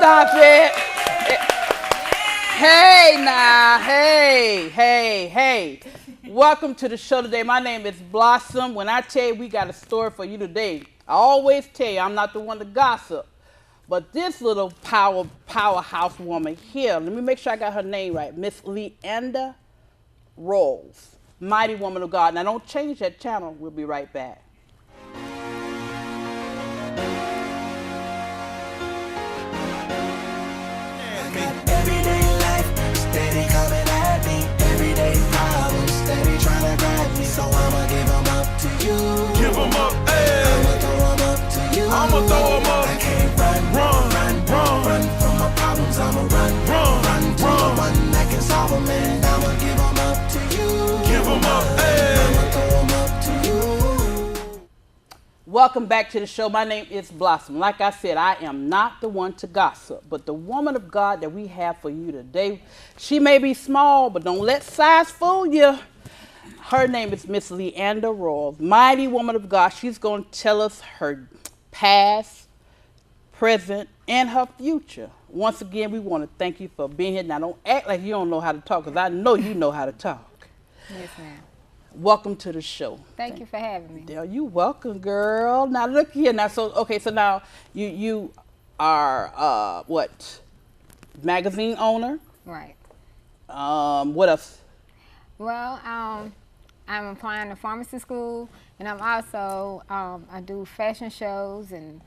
stop it. Hey now, hey. Welcome to the show today. My name is Blossom. When I tell you we got a story for you today, I always tell you I'm not the one to gossip. But this little powerhouse woman here, let me make sure I got her name right, Miss Leinda Royals, mighty woman of God. Now don't change that channel. We'll be right back. Everyday life, steady coming at me. Everyday problems, steady trying to grab me. So I'ma give them up to you. Give them up, hey. I'ma throw them up to you. I'ma throw them up. I can't run from my problems. I'ma run to the one that can solve them. And I'ma give them up to you. Give them up, hey. I'ma throw them up to you. Welcome back to the show. My name is Blossom. Like I said, I am not the one to gossip, but the woman of God that we have for you today, she may be small, but don't let size fool you. Her name is Miss Leinda Royals, mighty woman of God. She's going to tell us her past, present, and her future. Once again, we want to thank you for being here. Now, don't act like you don't know how to talk, because I know you know how to talk. Yes, ma'am. Welcome to the show. Thank you for having me. Dale, you welcome, girl. Now look here. Now, so now you are what? Magazine owner. Right. What else? Well, I'm applying to pharmacy school, and I'm also I do fashion shows and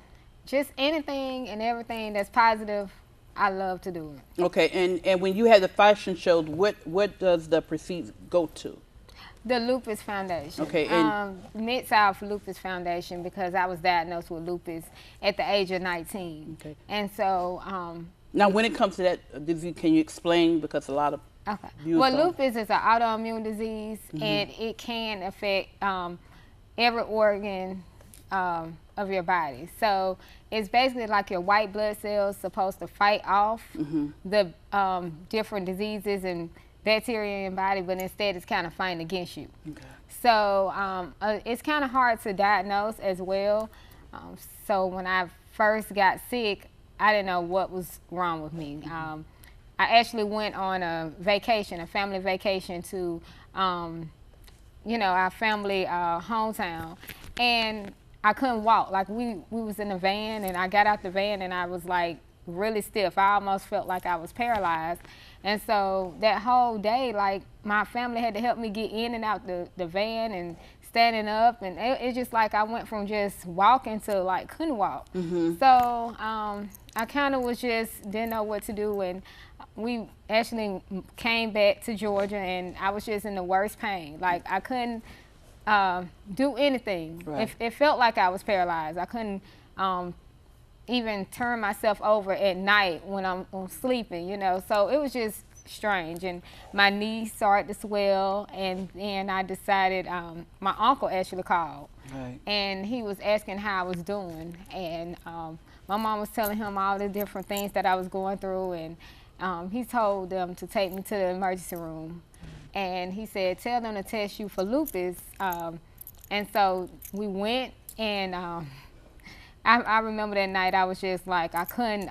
just anything and everything that's positive. I love to do it. Okay, and when you have the fashion shows, what does the proceeds go to? The Lupus Foundation. Okay, and Mid-South Lupus Foundation, because I was diagnosed with lupus at the age of 19. Okay. And so. Now, when it comes to that disease, can you explain? Because a lot of Okay. Well, lupus is an autoimmune disease, and it can affect every organ of your body. So it's basically like your white blood cells supposed to fight off the different diseases and bacteria in your body, but instead it's kind of fighting against you. Okay. So it's kind of hard to diagnose as well. So when I first got sick, I didn't know what was wrong with me. I actually went on a vacation, a family vacation to, our family hometown, and I couldn't walk. Like we was in the van, and I got out the van, and I was like really stiff. I almost felt like I was paralyzed. And so that whole day, like my family had to help me get in and out the van and standing up, and it's just like I went from just walking to like couldn't walk. So I kind of was just didn't know what to do, and we actually came back to Georgia, and I was just in the worst pain. Like I couldn't do anything. Right. It felt like I was paralyzed. I couldn't even turn myself over at night when I'm sleeping, So it was just strange, and my knees started to swell, and then I decided, my uncle actually called, Right. and he was asking how I was doing, and my mom was telling him all the different things that I was going through, and he told them to take me to the emergency room, and he said, tell them to test you for lupus, and so we went, and I remember that night I was just like, I couldn't,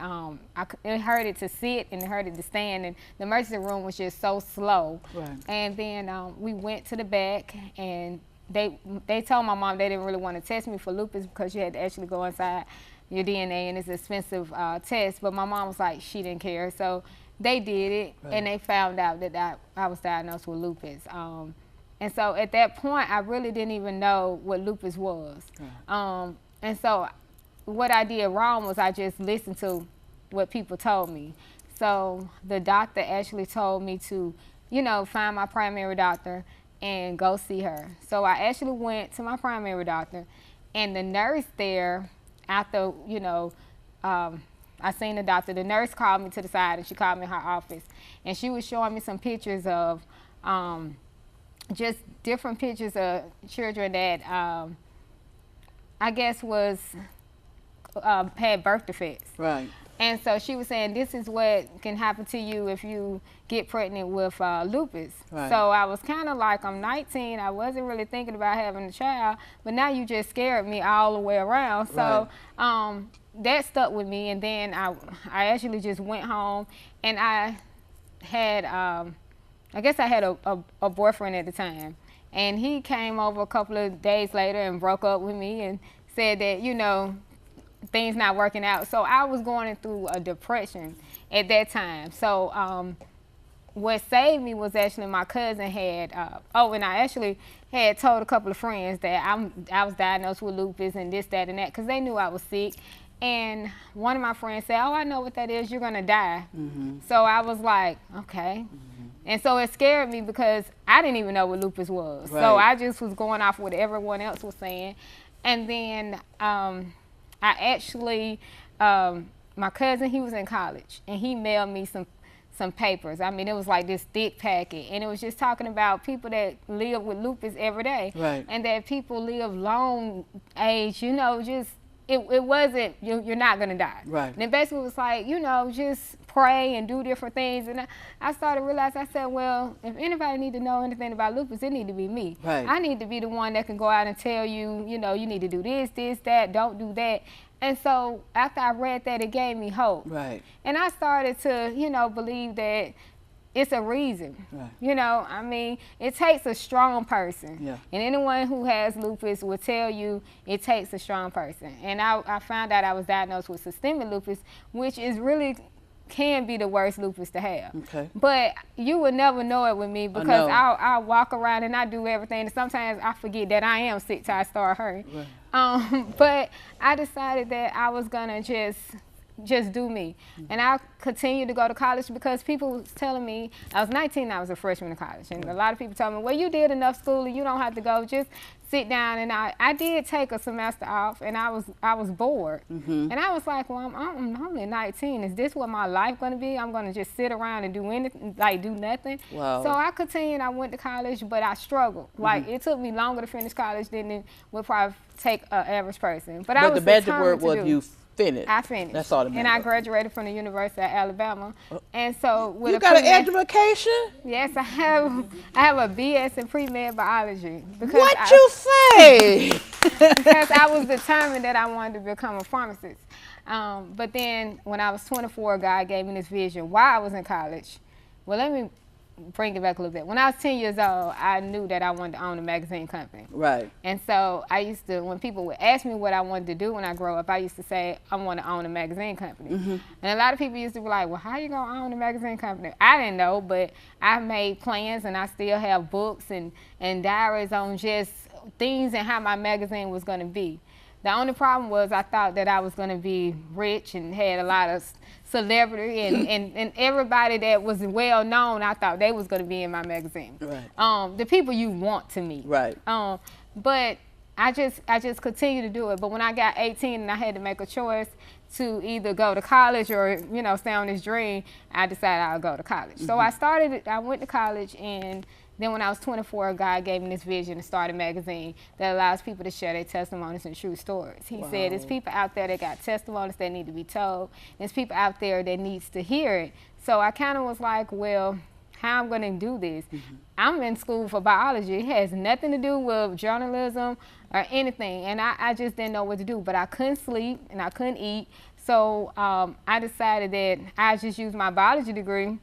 it hurted to sit and it hurted to stand, and the emergency room was just so slow. Right. And then we went to the back, and they told my mom they didn't really want to test me for lupus because you had to actually go inside your DNA, and it's an expensive test, but my mom was like, she didn't care. So they did it, Right. and they found out that I was diagnosed with lupus. And so at that point, I really didn't even know what lupus was. Right. And so what I did wrong was I just listened to what people told me. So the doctor actually told me to, find my primary doctor and go see her. So I actually went to my primary doctor, and the nurse there, after, I seen the doctor, the nurse called me to the side, and she called me in her office, and she was showing me some pictures of just different pictures of children that I guess had birth defects. Right. And so she was saying, this is what can happen to you if you get pregnant with lupus. Right. So I was kind of like, I'm 19, I wasn't really thinking about having a child, but now you just scared me all the way around. So that stuck with me. And then I actually just went home, and I had, I guess I had a boyfriend at the time. And he came over a couple of days later and broke up with me and said that, you know, things not working out. So I was going through a depression at that time. So what saved me was actually my cousin had, and I actually had told a couple of friends that I was diagnosed with lupus and this, that, and that, because they knew I was sick. And one of my friends said, oh, I know what that is, you're gonna die. So I was like, okay. And so it scared me because I didn't even know what lupus was. Right. So I just was going off what everyone else was saying. And then I actually, my cousin, he was in college, and he mailed me some papers. I mean, it was like this thick packet, and it was just talking about people that live with lupus every day. Right. And that people live long age, you know, just, it wasn't, you're not gonna die. Right. And it basically was like, you know, just pray and do different things. And I started to realize, I said, well, if anybody need to know anything about lupus, it need to be me. Right. I need to be the one that can go out and tell you, you know, you need to do this, that, don't do that. And so after I read that, it gave me hope. Right. And I started to, you know, believe that it's a reason. Right. You know, I mean, it takes a strong person. Yeah. And anyone who has lupus will tell you it takes a strong person. And I found out I was diagnosed with systemic lupus, which is really can be the worst lupus to have. Okay. But you would never know it with me because I'll walk around and I do everything. And sometimes I forget that I am sick till I start hurting. Right. But I decided that I was gonna just do me. And I continued to go to college because people was telling me, I was 19, I was a freshman in college. And a lot of people told me, well, you did enough schooling, you don't have to go, just sit down. And I did take a semester off, and I was bored. And I was like, well, I'm only 19. Is this what my life gonna be? I'm gonna just sit around and do anything, like do nothing? Wow. So I continued, I went to college, but I struggled. Like it took me longer to finish college than it would probably take an average person. But I was the magic word determined to was do. you finished. I finished. That's all that And matters. I graduated from the University of Alabama. And so with You a got an pre-med- education? Yes, I have a BS in pre-med biology. Because What you say? because I was determined that I wanted to become a pharmacist. But then when I was 24, God gave me this vision while I was in college. Well, let me bring it back a little bit. When I was 10 years old, I knew that I wanted to own a magazine company. Right. And so I used to, when people would ask me what I wanted to do when I grow up, I used to say, I want to own a magazine company. And a lot of people used to be like, well, how you going to own a magazine company? I didn't know, but I made plans, and I still have books and diaries on just things and how my magazine was going to be. The only problem was I thought that I was going to be rich and had a lot of celebrity and everybody that was well known, I thought they was going to be in my magazine. Right. The people you want to meet. Right. But I just continued to do it. But when I got 18 and I had to make a choice to either go to college or, you know, stay on this dream, I decided I'll go to college. So I went to college, and then when I was 24, God gave me this vision to start a magazine that allows people to share their testimonies and true stories. He said, there's people out there that got testimonies that need to be told. There's people out there that needs to hear it. So I kind of was like, well, how I'm going to do this? I'm in school for biology. It has nothing to do with journalism or anything. And I just didn't know what to do. But I couldn't sleep and I couldn't eat. So I decided that I just use my biology degree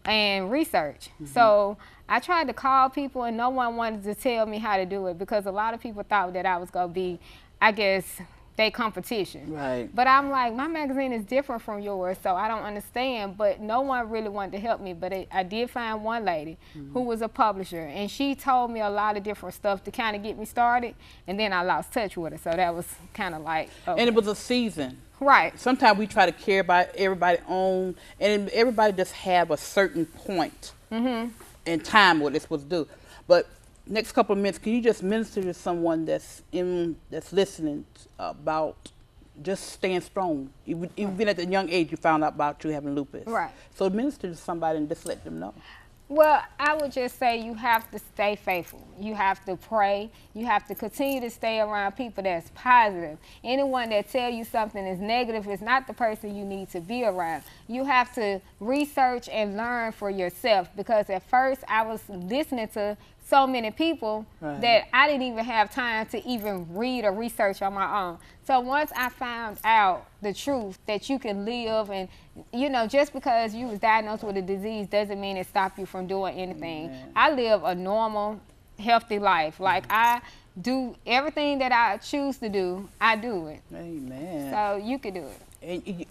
and research. So I tried to call people, and no one wanted to tell me how to do it because a lot of people thought that I was going to be, I guess, their competition. Right. But I'm like, my magazine is different from yours, so I don't understand. But no one really wanted to help me. But I did find one lady who was a publisher, and she told me a lot of different stuff to kind of get me started, and then I lost touch with her. So that was kind of like, okay. And it was a season. Right. Sometimes we try to care about everybody on, and everybody just have a certain point in time what they're supposed to do. But next couple of minutes, can you just minister to someone that's listening about just staying strong? Even at the young age, you found out about you having lupus. Right. So minister to somebody and just let them know. Well, I would just say you have to stay faithful. You have to pray. You have to continue to stay around people that's positive. Anyone that tell you something is negative is not the person you need to be around. You have to research and learn for yourself, because at first I was listening to so many people Right. that I didn't even have time to even read or research on my own. So once I found out the truth that you can live, and you know, just because you was diagnosed with a disease doesn't mean it stopped you from doing anything. Amen. I live a normal, healthy life. Like, I do everything that I choose to do, I do it. Amen. So you can do it.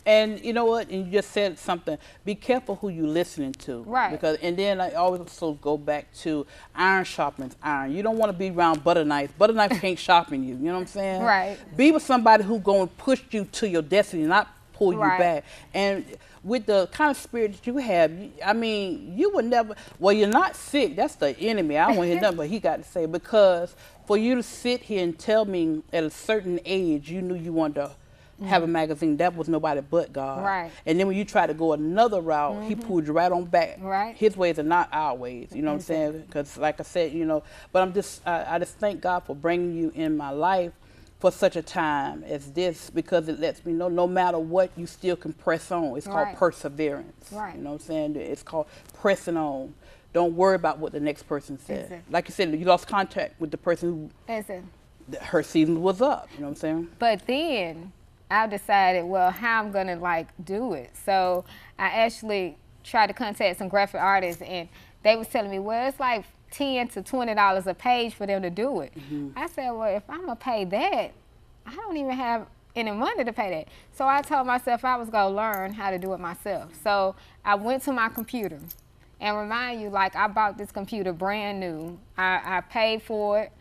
And you know what? And you just said something. Be careful who you listening to. Right. Because and then I always also go back to iron sharpens iron. You don't want to be around butter knife. Butter knife can't sharpen you. You know what I'm saying? Right. Be with somebody who going to push you to your destiny, not pull you Right. back. And with the kind of spirit that you have, I mean, you would never. Well, you're not sick. That's the enemy. I don't want to hear nothing but he got to say, because for you to sit here and tell me at a certain age you knew you wanted to have a magazine, that was nobody but God. Right. And then when you try to go another route, he pulled you right on back. Right. His ways are not our ways. You know what I'm saying? Because like I said, you know, but I just thank God for bringing you in my life for such a time as this, because it lets me know no matter what, you still can press on. It's called Right. perseverance. Right. You know what I'm saying? It's called pressing on. Don't worry about what the next person said. Exactly. Like you said, you lost contact with the person Listen. who her season was up. You know what I'm saying? But then I decided, well, how I'm gonna like do it. So I actually tried to contact some graphic artists, and they was telling me, well, it's like $10 to $20 a page for them to do it. I said, well, if I'm gonna pay that, I don't even have any money to pay that. So I told myself I was gonna learn how to do it myself. So I went to my computer, and remind you, like, I bought this computer brand new. I paid for it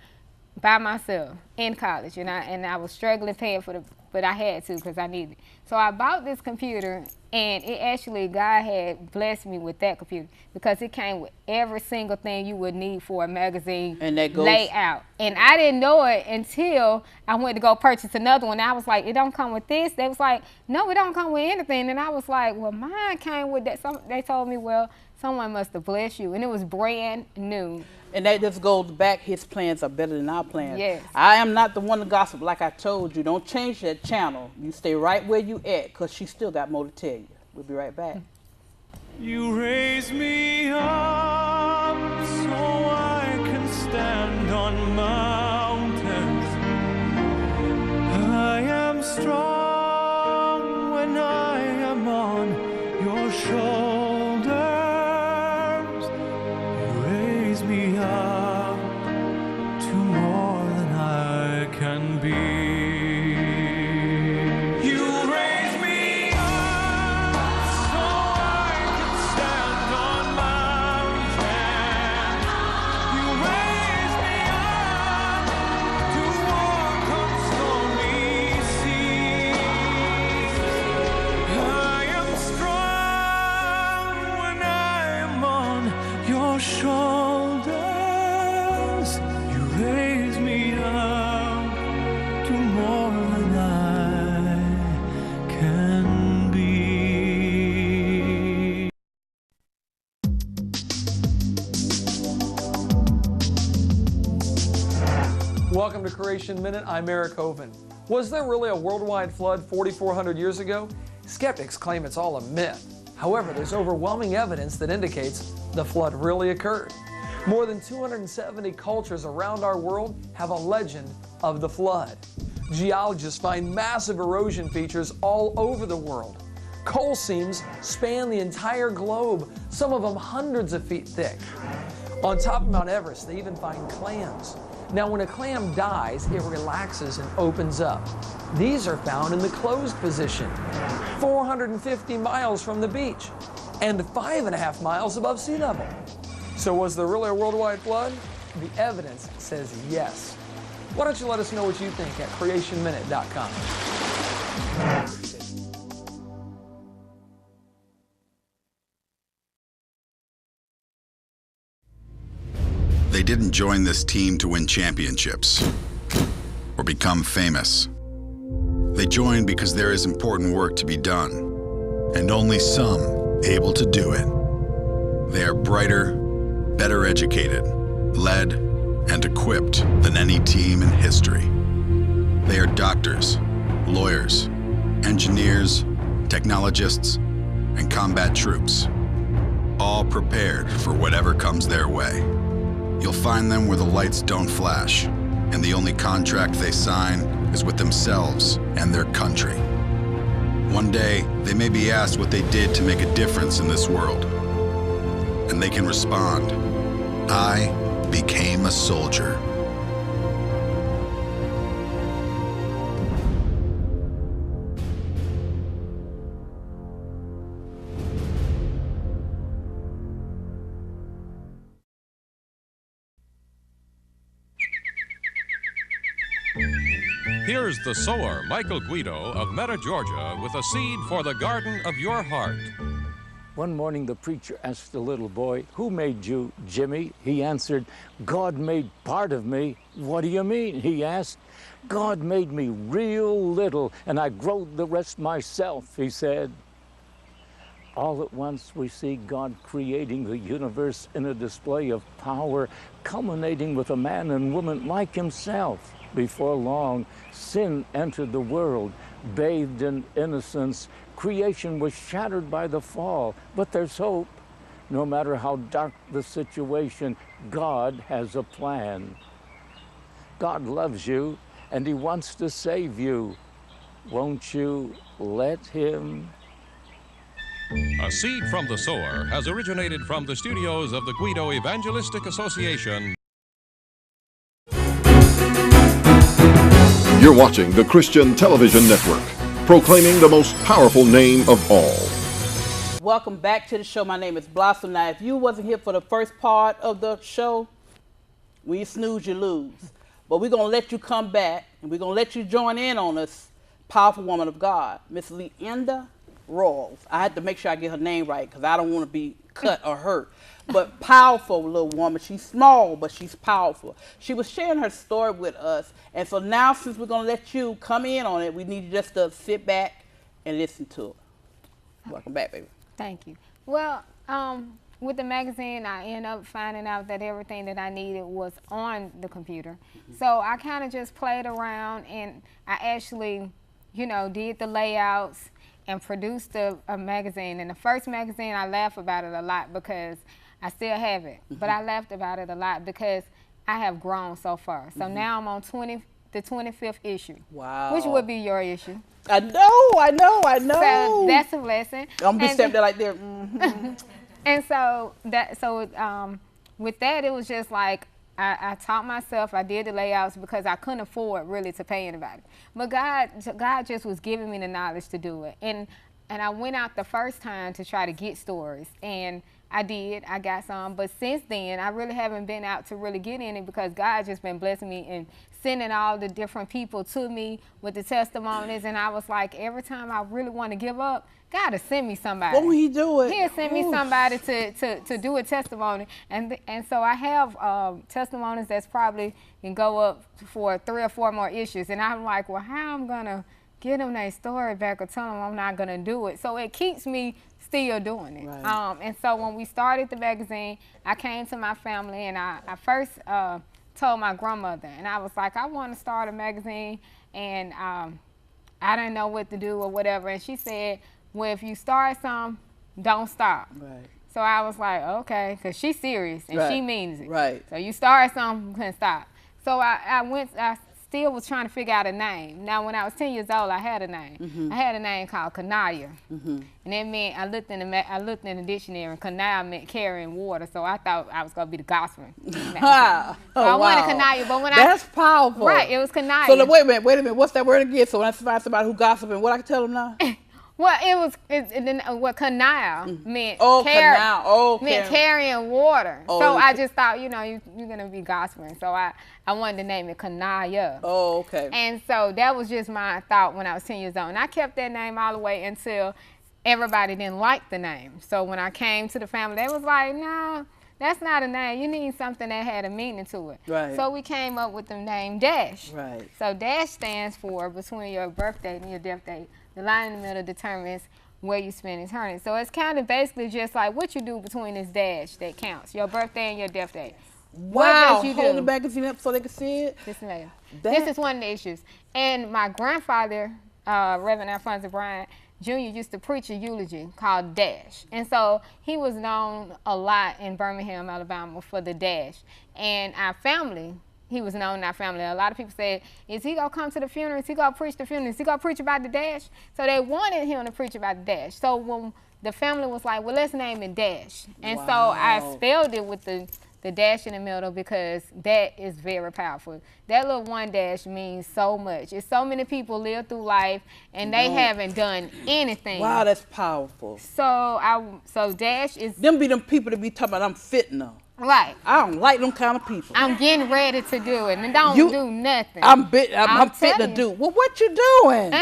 by myself in college, and I was struggling paying for but I had to because I needed it. So I bought this computer, and it actually, God had blessed me with that computer because it came with every single thing you would need for a magazine And that goes- layout. And I didn't know it until I went to go purchase another one. I was like, it don't come with this. They was like, no, it don't come with anything. And I was like, well, mine came with that. They told me, well, someone must have blessed you. And it was brand new. And that just goes back, his plans are better than our plans. Yes. I am not the one to gossip, like I told you. Don't change that channel. You stay right where you at, because she still got more to tell you. We'll be right back. You raise me up so I can stand on mountains. I am strong when I am on your shoulders. You raise me up to more than I can be. You raise me up so I can stand on mountains. You raise me up to walk on stormy seas. I am strong when I am on your shoulders. You raise me up to more than I can be. Welcome to Creation Minute. I'm Eric Hovind. Was there really a worldwide flood 4,400 years ago? Skeptics claim it's all a myth. However, there's overwhelming evidence that indicates the flood really occurred. More than 270 cultures around our world have a legend of the flood. Geologists find massive erosion features all over the world. Coal seams span the entire globe, some of them hundreds of feet thick. On top of Mount Everest, they even find clams. Now, when a clam dies, it relaxes and opens up. These are found in the closed position, 450 miles from the beach, and 5.5 miles above sea level. So was there really a worldwide flood? The evidence says yes. Why don't you let us know what you think at creationminute.com. They didn't join this team to win championships or become famous. They joined because there is important work to be done, and only some able to do it. They are brighter, better educated, led, and equipped than any team in history. They are doctors, lawyers, engineers, technologists, and combat troops, all prepared for whatever comes their way. You'll find them where the lights don't flash, and the only contract they sign is with themselves and their country. One day, they may be asked what they did to make a difference in this world. And they can respond, I became a soldier. Here's the sower, Michael Guido of Meta, Georgia, with a seed for the garden of your heart. One morning, the preacher asked the little boy, who made you, Jimmy? He answered, God made part of me. What do you mean? He asked. God made me real little, and I growed the rest myself, he said. All at once, we see God creating the universe in a display of power, culminating with a man and woman like himself. Before long, sin entered the world, bathed in innocence. Creation was shattered by the fall, but there's hope. No matter how dark the situation, God has a plan. God loves you, and he wants to save you. Won't you let him? A seed from the sower has originated from the studios of the Guido Evangelistic Association. You're watching the Christian Television Network, proclaiming the most powerful name of all. Welcome back to the show. My name is Blossom. Now, if you wasn't here for the first part of the show, when you snooze, you lose. But we're going to let you come back, and we're going to let you join in on this powerful woman of God, Miss Leinda Royals. I had to make sure I get her name right because I don't want to be cut or hurt. But powerful little woman. She's small, but she's powerful. She was sharing her story with us. And so now, since we're going to let you come in on it, we need you just to sit back and listen to it. Welcome back, baby. Thank you. Well, with the magazine, I ended up finding out that everything that I needed was on the computer. So I kind of just played around, and I actually, you know, did the layouts and produced a magazine. And the first magazine, I laugh about it a lot because I still have it, but I laughed about it a lot because I have grown so far. So now I'm on the 25th issue. Wow. Which would be your issue. I know. So that's a blessing. I'm just standing there like there. And so with that, it was just like I taught myself. I did the layouts because I couldn't afford really to pay anybody. But God just was giving me the knowledge to do it. And I went out the first time to try to get stories, and I did. I got some. But since then, I really haven't been out to really get any because God just been blessing me and sending all the different people to me with the testimonies. And I was like, every time I really want to give up, God will send me somebody. Won't he do it? He'll send me somebody to do a testimony. And so I have testimonies that's probably can go up for 3 or 4 more issues. And I'm like, well, how am I going to get them their story back or tell them I'm not going to do it? So it keeps me still doing it. Right. And so when we started the magazine, I came to my family, and I first told my grandmother, and I was like, I want to start a magazine, and I didn't know what to do or whatever. And she said, well, if you start some, don't stop. Right. So I was like, okay, because she's serious and she means it. Right. So you start something, you couldn't stop. So I still was trying to figure out a name. Now, when I was 10 years old, I had a name. I had a name called Kanaya. And that meant, I looked in the dictionary, and Kanaya meant carrying water. So I thought I was going to be the gospel. So I wanted Kanaya, but when That's powerful. Right, it was Kanaya. So wait a minute. What's that word again? So when I find somebody who gossiping, what I can tell them now? Well, what canal meant. Meant carrying water. So I just thought, you know, you're gonna be gospeling. So I wanted to name it Kanaya. Oh, okay. And so that was just my thought when I was 10 years old, and I kept that name all the way until everybody didn't like the name. So when I came to the family, they was like, no, that's not a name. You need something that had a meaning to it. Right. So we came up with the name Dash. Right. So Dash stands for between your birthday and your death date. The line in the middle determines where you spend eternity. So it's kind of basically just like what you do between this dash that counts, your birthday and your death date. Wow, hold the magazine up so they can see it. This is one of the issues. And my grandfather, Reverend Alphonse Bryant, Junior used to preach a eulogy called Dash. And so he was known a lot in Birmingham, Alabama for the Dash. And our family, he was known in our family. A lot of people said, is he going to come to the funeral? Is he going to preach the funeral? Is he going to preach about the Dash? So they wanted him to preach about the Dash. So when the family was like, well, let's name it Dash. And so I spelled it with the dash in the middle because that is very powerful. That little one dash means so much. It's so many people live through life and they haven't done anything. Wow, that's powerful. So dash is... Them be them people that be talking about I'm fitting them. Right. I don't like them kind of people. I'm getting ready to do it and don't do nothing. I'm fit to do. Well, what you doing?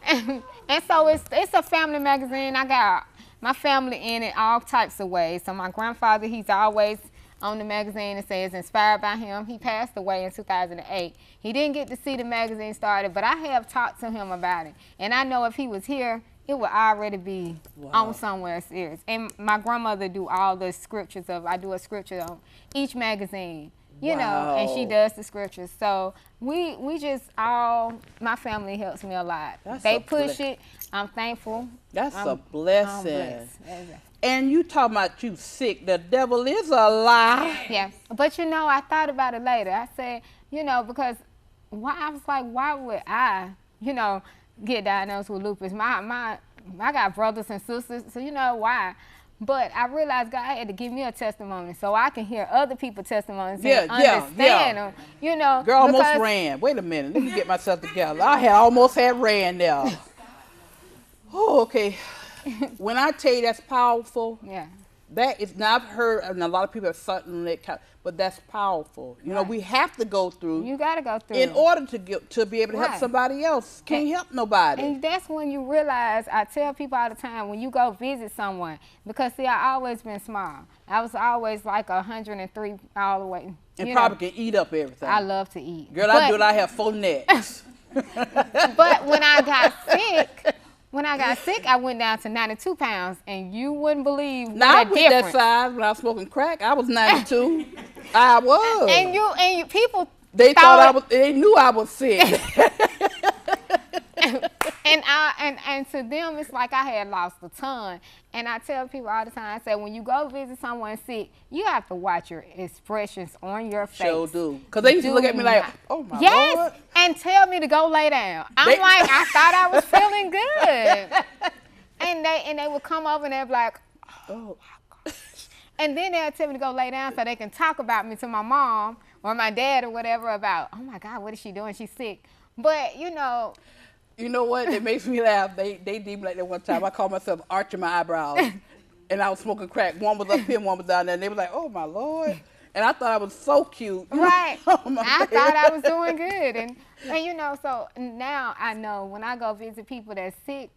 And so it's a family magazine. I got my family in it all types of ways. So my grandfather, he's always on the magazine. It says inspired by him. He passed away in 2008. He didn't get to see the magazine started, but I have talked to him about it. And I know if he was here, it would already be on somewhere serious. And my grandmother do all the scriptures I do a scripture on each magazine, you know, and she does the scriptures. So we just my family helps me a lot. They push it. I'm thankful. That's a blessing. And you talking about you sick. The devil is a lie. Yeah. But, you know, I thought about it later. I said, you know, because I was like, why would I, you know, get diagnosed with lupus? I got brothers and sisters, so you know why. But I realized God had to give me a testimony so I can hear other people's testimonies and understand them, you know. Girl almost ran. Wait a minute. Let me get myself together. I had almost ran there. Oh, okay. When I tell you that's powerful, that is, now I've heard, and a lot of people have something that, but that's powerful. You know, we have to go through. You got to go through. In order to be able to help somebody else. Can't help nobody. And that's when you realize, I tell people all the time, when you go visit someone, because see, I always been small. I was always like 103 all the way. And probably can eat up everything. I love to eat. Girl, I do it. I have 4 necks. But when I got sick, I went down to 92 pounds, and you wouldn't believe what now, a I was difference. that size when I was smoking crack. I was 92. I was. And you people. They thought they knew I was sick. and to them, it's like I had lost a ton. And I tell people all the time, I say, when you go visit someone sick, you have to watch your expressions on your face. Sure do. Because they used to look at me like, oh my Lord. And tell me to go lay down. I'm like, I thought I was feeling good. And they would come over and they'd be like, oh my God. And then they'll tell me to go lay down so they can talk about me to my mom or my dad or whatever about, oh my God, what is she doing? She's sick. But, you know. You know what? It makes me laugh. They did me like that one time. I called myself arching my eyebrows. And I was smoking crack. One was up here, one was down there. And they were like, oh my Lord. And I thought I was so cute. Right. I thought I was doing good. And you know, so now I know when I go visit people that's sick,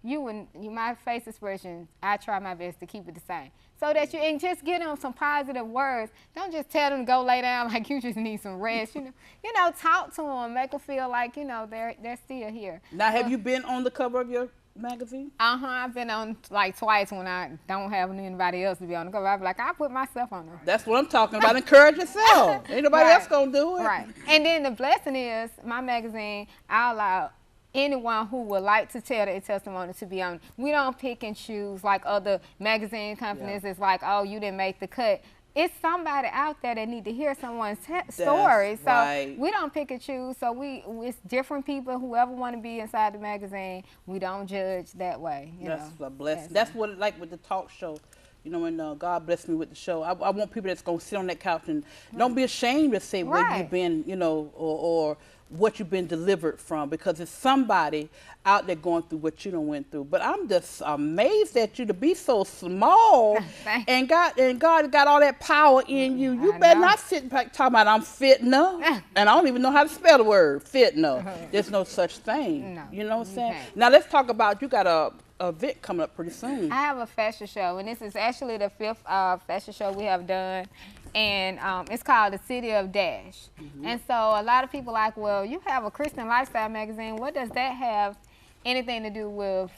my face expression, I try my best to keep it the same. So that and just give them some positive words. Don't just tell them to go lay down like you just need some rest. You know, talk to them, make them feel like, you know, they're still here. Now, have you been on the cover of your magazine? I've been on like twice when I don't have anybody else to be on the cover. I'm like, I put myself on there. That's what I'm talking about. Encourage yourself. Ain't nobody else gonna do it. Right. And then the blessing is my magazine, I allow anyone who would like to tell their testimony to be on. We don't pick and choose like other magazine companies. It's like, oh, you didn't make the cut. It's somebody out there that need to hear someone's story. So we don't pick and choose. So it's different people, whoever want to be inside the magazine. We don't judge that way. That's a blessing. That's what it's like with the talk show. You know, when God blessed me with the show, I want people that's going to sit on that couch and don't be ashamed to say where you've been, you know, or what you've been delivered from, because it's somebody out there going through what you done went through. But I'm just amazed at you to be so small, and God got all that power in you. You better not sit back talking about I'm fitting up, and I don't even know how to spell the word fitting up. There's no such thing. No. You know what I'm saying? Now let's talk about, you got a event coming up pretty soon. I have a fashion show, and this is actually the 5th fashion show we have done. And it's called The City of Dash. And so a lot of people like, well, you have a Christian lifestyle magazine. What does that have anything to do with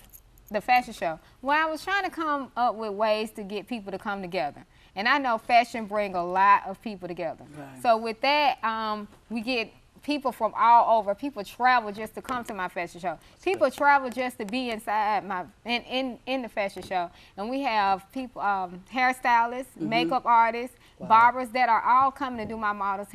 the fashion show? Well, I was trying to come up with ways to get people to come together. And I know fashion brings a lot of people together. Right. So with that, we get people from all over. People travel just to come to my fashion show. People travel just to be inside in the fashion show. And we have people, hairstylists, makeup artists, barbers that are all coming to do my models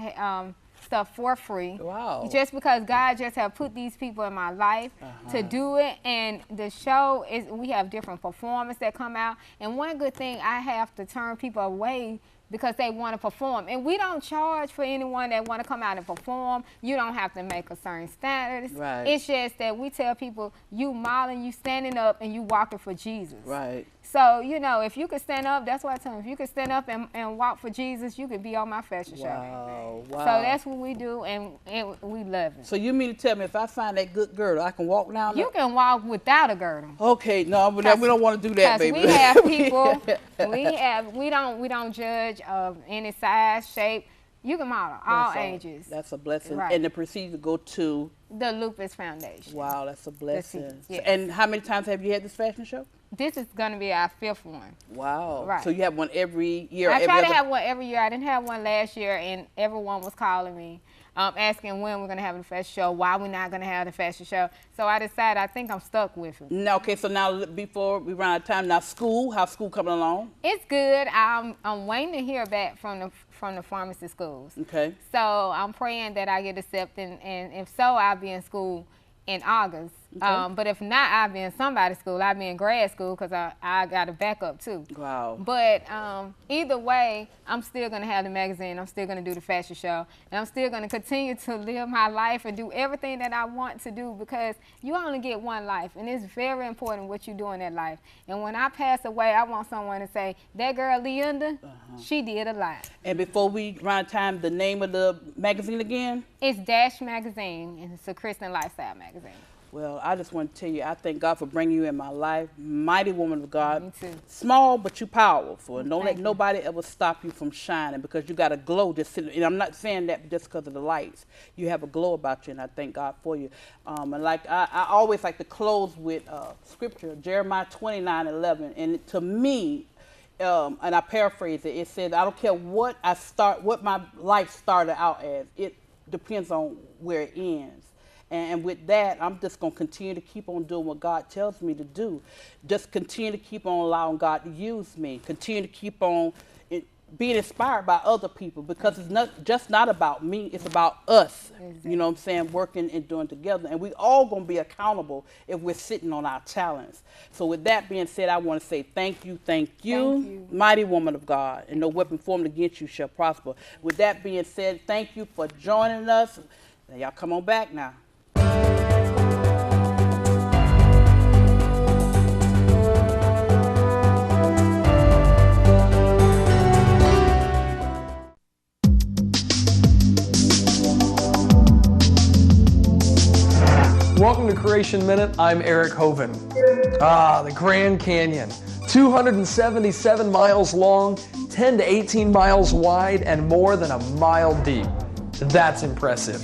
stuff for free. Wow. Just because God just have put these people in my life to do it. And the show is, we have different performers that come out. And one good thing, I have to turn people away because they want to perform. And we don't charge for anyone that want to come out and perform. You don't have to make a certain standards. Right. It's just that we tell people, you modeling, you standing up, and you walking for Jesus. Right. So, you know, if you could stand up, that's what I tell them. If you could stand up and walk for Jesus, you could be on my fashion show. Wow. So that's what we do, and we love it. So you mean to tell me if I find that good girdle, I can walk down You can walk without a girdle. Okay, no, we don't want to do that, baby. We have people, we don't judge of any size, shape. You can model all ages. That's a blessing. Right. And the procedure go to? The Lupus Foundation. Wow, that's a blessing. Yes. And how many times have you had this fashion show? This is going to be our 5th one. Wow. Right. So you have one every year? I try to have one every year. I didn't have one last year, and everyone was calling me, asking when we're going to have the fashion show, why we're not going to have the fashion show. So I decided I think I'm stuck with it. No, okay, so now before we run out of time, now school, how's school coming along? It's good. I'm waiting to hear back from the pharmacy schools. Okay. So I'm praying that I get accepted, and if so, I'll be in school in August. Okay. But if not, I'll be in somebody's school. I'll be in grad school because I got a backup too. Wow. But either way, I'm still going to have the magazine. I'm still going to do the fashion show. And I'm still going to continue to live my life and do everything that I want to do because you only get one life. And it's very important what you do in that life. And when I pass away, I want someone to say, that girl, Leinda, she did a lot. And before we run out of time, the name of the magazine again? It's Dash Magazine, and it's a Christian lifestyle magazine. Well, I just want to tell you, I thank God for bringing you in my life. Mighty woman of God. Me too. Small, but you powerful. And don't let nobody ever stop you from shining because you got a glow just sitting. And I'm not saying that just because of the lights. You have a glow about you, and I thank God for you. And like I always like to close with scripture, Jeremiah 29:11. And to me, and I paraphrase it, it says, I don't care what my life started out as. It depends on where it ends. And with that, I'm just going to continue to keep on doing what God tells me to do. Just continue to keep on allowing God to use me. Continue to keep on being inspired by other people because it's not about me, it's about us. Exactly. You know what I'm saying? Working and doing together. And we all going to be accountable if we're sitting on our talents. So with that being said, I want to say thank you. Mighty woman of God. And no weapon formed against you shall prosper. With that being said, thank you for joining us. Now y'all come on back now. Welcome to Creation Minute. I'm Eric Hovind. The Grand Canyon. 277 miles long, 10 to 18 miles wide, and more than a mile deep. That's impressive.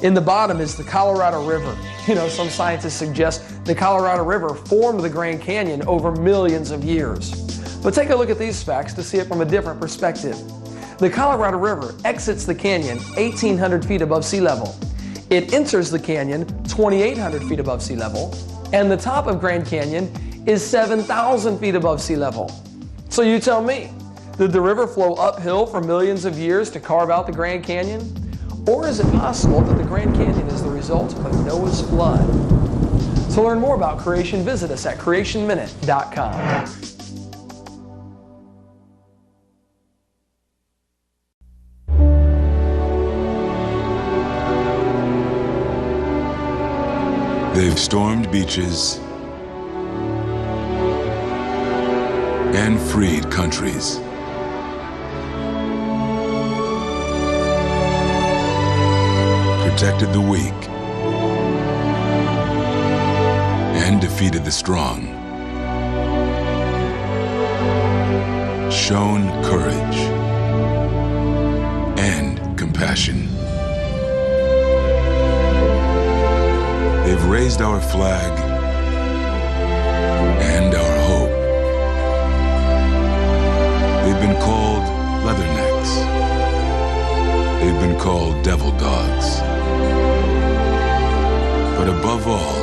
In the bottom is the Colorado River. You know, some scientists suggest the Colorado River formed the Grand Canyon over millions of years. But take a look at these facts to see it from a different perspective. The Colorado River exits the canyon 1,800 feet above sea level. It enters the canyon 2,800 feet above sea level, and the top of Grand Canyon is 7,000 feet above sea level. So you tell me, did the river flow uphill for millions of years to carve out the Grand Canyon? Or is it possible that the Grand Canyon is the result of Noah's flood? To learn more about creation, visit us at creationminute.com. They've stormed beaches and freed countries. Protected the weak and defeated the strong. Shown courage and compassion. They've raised our flag and our hope. They've been called leathernecks. They've been called devil dogs. of all,